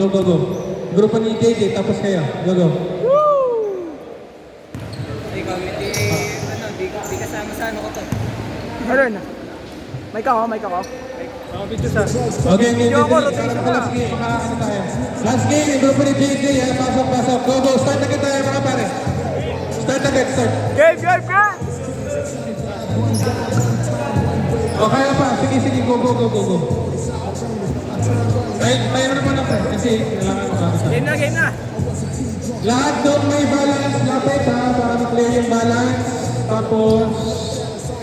Go, go, go. Grupo ni JJ, tapos kayo. Go, go. Ikaw, di kasama sa ano ko to. Meron na. Mic ako, mic ako. Okay, game, Video ako, game. rotation Last game, ano tayo? Last game, yung grupo ni JJ, ha? Pasok, pasok. Go, go. Start agad tayo, mga pare. Start agad, start. Game, game, game! O, kaya pa. Sige, sige. Go, go, go, go, go. Tayo na naman ako. Kasi, kailangan ko kami Game na, game na! lahat doon may balance. Lapit, ha? Para ma-clear yung balance. Tapos,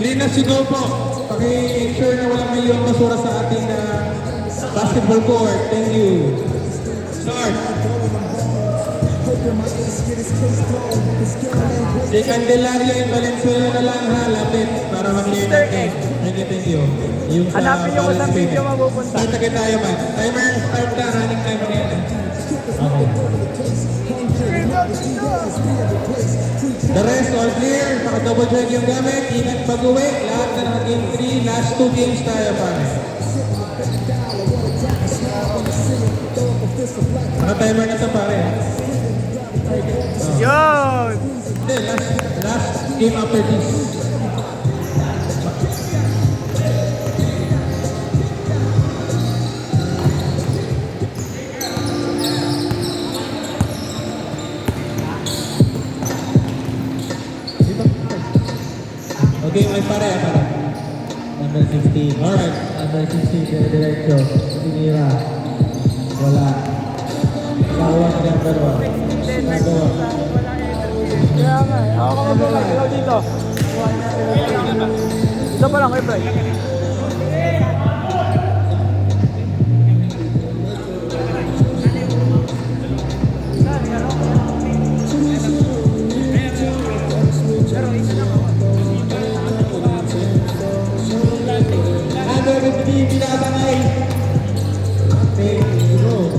clean na si Go po. Paki-ensure na walang milyong basura sa ating basketball court. Thank you. Start. Si Candelaria and Valenzuela na lang ha, lapit para mag-clear natin. Thank you. Yung sa Hanapin niyo kung saan balance video payment. mapupunta. Start agad tayo man. Timer, start na. Running timer yan. Okay. The rest all clear. Paka-double check yung gamit. Ingat pag-uwi. Lahat na naka-game 3. Last 2 games tayo pare. Naka-timer na ito pare. Yun! Hindi, last game after this. Okay, may pare. Number 16. Alright. Number 16, diretso. Sinira. Wala. Nakuha si number 1. Number 1. Kaya nga eh. Ako ka ba? Ikaw dito. Dito pa lang kay Bray. Number 15, pinatangay. Okay, go.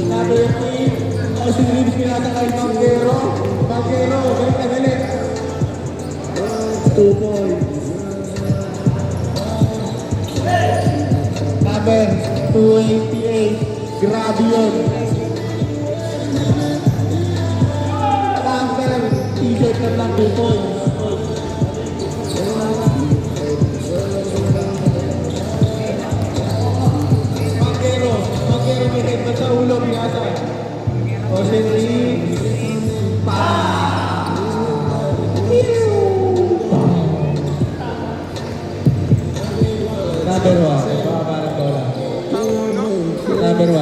Number 15, Austin Reeves pinatangay. Banquero. Banquero, galit na galit. 2 points. Number 288, grabe yun. Number t-shirt na lang 2 points. Banquero may headbutt sa ulo, binasa. Austin Reeves. Number 1. Baka parang bola. Number 1.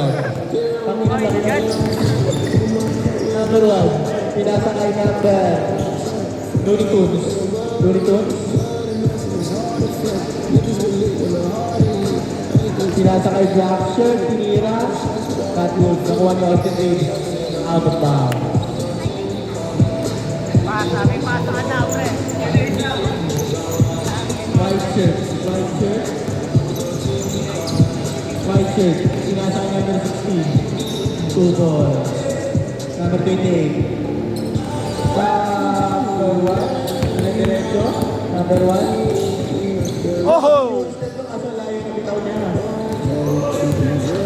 Number 1. Pinasa kay number Looney Tunes. Looney Tunes. Pinasa kay Black Shirt. Tinira. Catwood. Nakuha ni Austin Reeves. Out of bounds. Pasa, may pasa ka na, pre. White shirt. White shirt. White shirt. Pinasa kay number 16. 2 balls. Number 28. Number 1. Diretso. Number 1. Oho! Kaso layo na bitaw niya.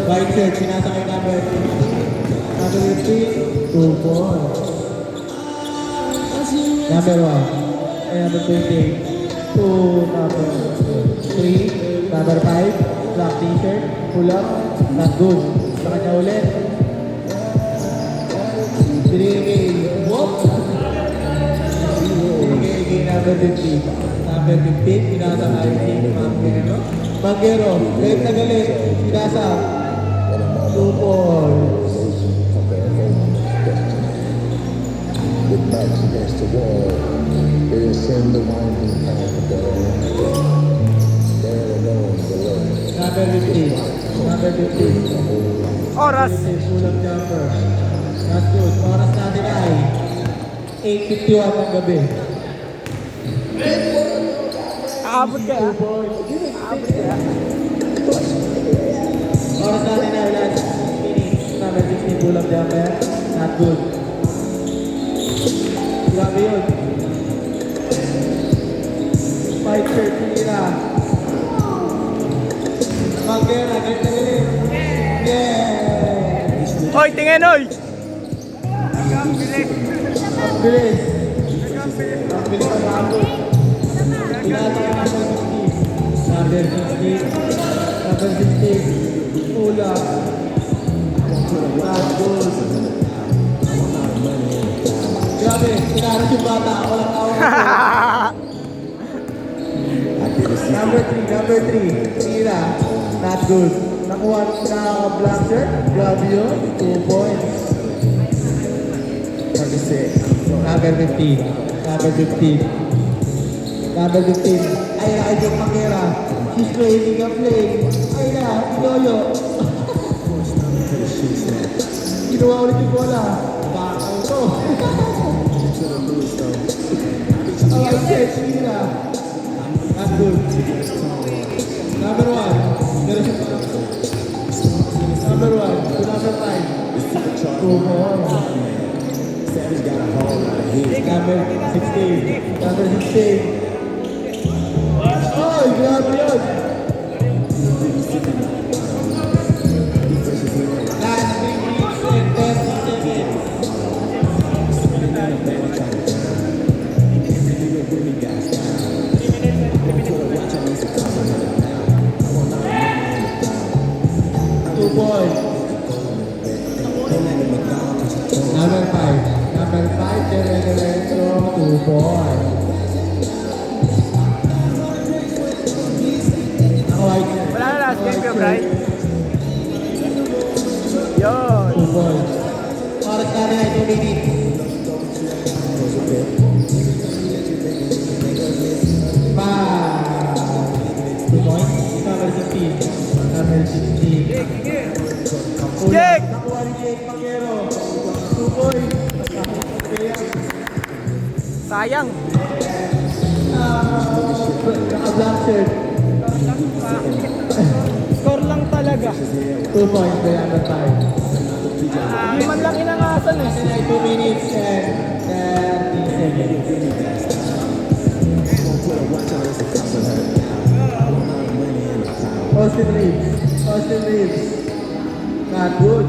White shirt. Pinasa kay number 15. 2 balls. Number 1. And number 28. 2, number 3, number 5, black t-shirt, pull up, not good. Sa kanya ulit. 3K, whoop! 3K, number 15. Number 15, pinasa kay Banquero. Banquero, galit na galit, pinasa. 2 points. With backs against the wall, they ascend the winding path of their own. There alone below. Number 15. Number 15. Oras! Pull-up jumper. Not good. Oras natin ay 8:51 ng gabi. Aabot ka, ha? Aabot ka, ha? Oras natin ay last minutes. Number 15 pull-up jumper. Not good. Grabe yun. Fight shirt, tira. Magera, ganito ulit. Yeah! Oy, tingin oy! Ang bilis. Ang bilis ang bago. Pinata ka number 50. Number 50. Ula. Tagos. Grabe, sinaras yung bata. Walang tawag ako. Number 3. Tira. Not good. Nakuha na black shirt. Grabe yun. 2 points. Number 15. Number 15. Number 15. Ay na, ay yung Magera. She's playing a play. Ay na, Yoyo. Ginawa ulit yung bola. Bakaw to. Alright, yes, Tira. Not good. Number 1. There is number 1 to number 5. 2 more. Number 16. Number 16. Oh, grabe yun. Last 3 minutes and 30 seconds. Two points. Number 5. Number 5, Diretso, 2 points. Wala na last game ka, Brian. Yun. 2 points. Oras na rin ay 2 minutes. Five. 2 points. Number 16. Number 16. Jake! Nakuha ni Jake Pagero. 2 points. Sayang. Naka-black shirt. Score lang talaga. 2 points by number 5. Hindi man lang inangasan eh. Kasi ay 2 minutes and 30 seconds. Austin Reeves. Austin Reeves. Not good.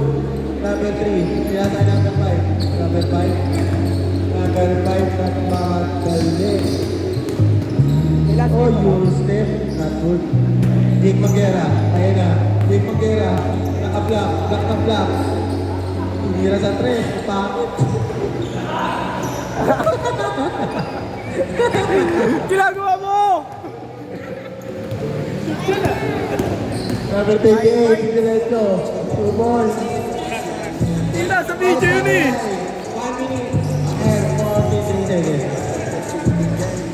Number 3. Yata number 5. Number 5. Number 5 na Magali. Oh, you step. Not good. Jake Magera. Ayan na. Jake Magera. Naka-block. Block na block. Hinira sa 3. Pangit. Ginagawa mo! Number 38. Diretso. 2 balls. Hindi sa video yun eh! 1 minute and 43 seconds.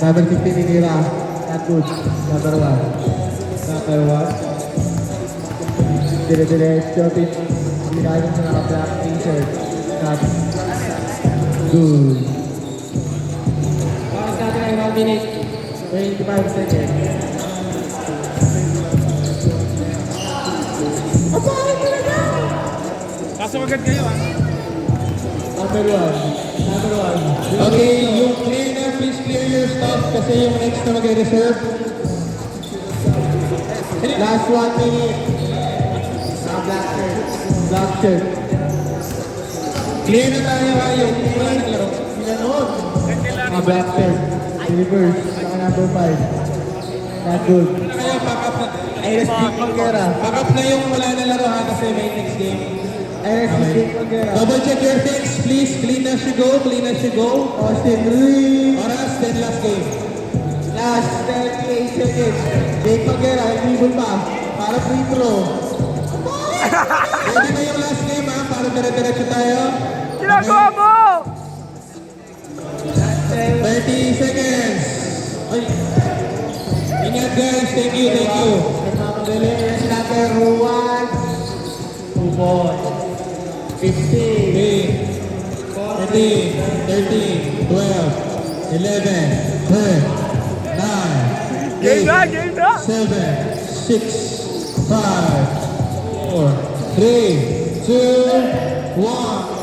Number 15 Hinira. Not good. Number 1. Number 1. Dire-diretso. Hinira sa naka-black t-shirt. Not good. Oras natin ay 1 minute. 25 seconds. Kaso agad kayo ah. Number 1. Number 1. Okay, yung clear na, please clear your stuff kasi yung next na mag-reserve. Last 1 minute. Black shirt. Black shirt. Clear na tayo kayo. Wala nang laro. Sila noon. Mga black shirt. Reverse. Saka number 5. Not good. Kaya pack up na. Iris Dick Magera. Pack up na yung wala na laro ha kasi may next game. Iris Dick Magera. Double check your things please. Clean as you go. Clean as you go. Austin Reeves. Oras, then last game. Last 38 seconds. Dick Magera. Dribble pa. Para free throw. Ready na yung last game ha. Para dire-diretso tayo. Ginagawa mo! 30 seconds. Ay. Ingat guys. Thank you. Thank you. Nagmamadali. Number 1. 2 points. 15. 14. 13. 12. 11. 10. 9. Game na! Game na! 7. 6. 5. 4. 3. 2. 1.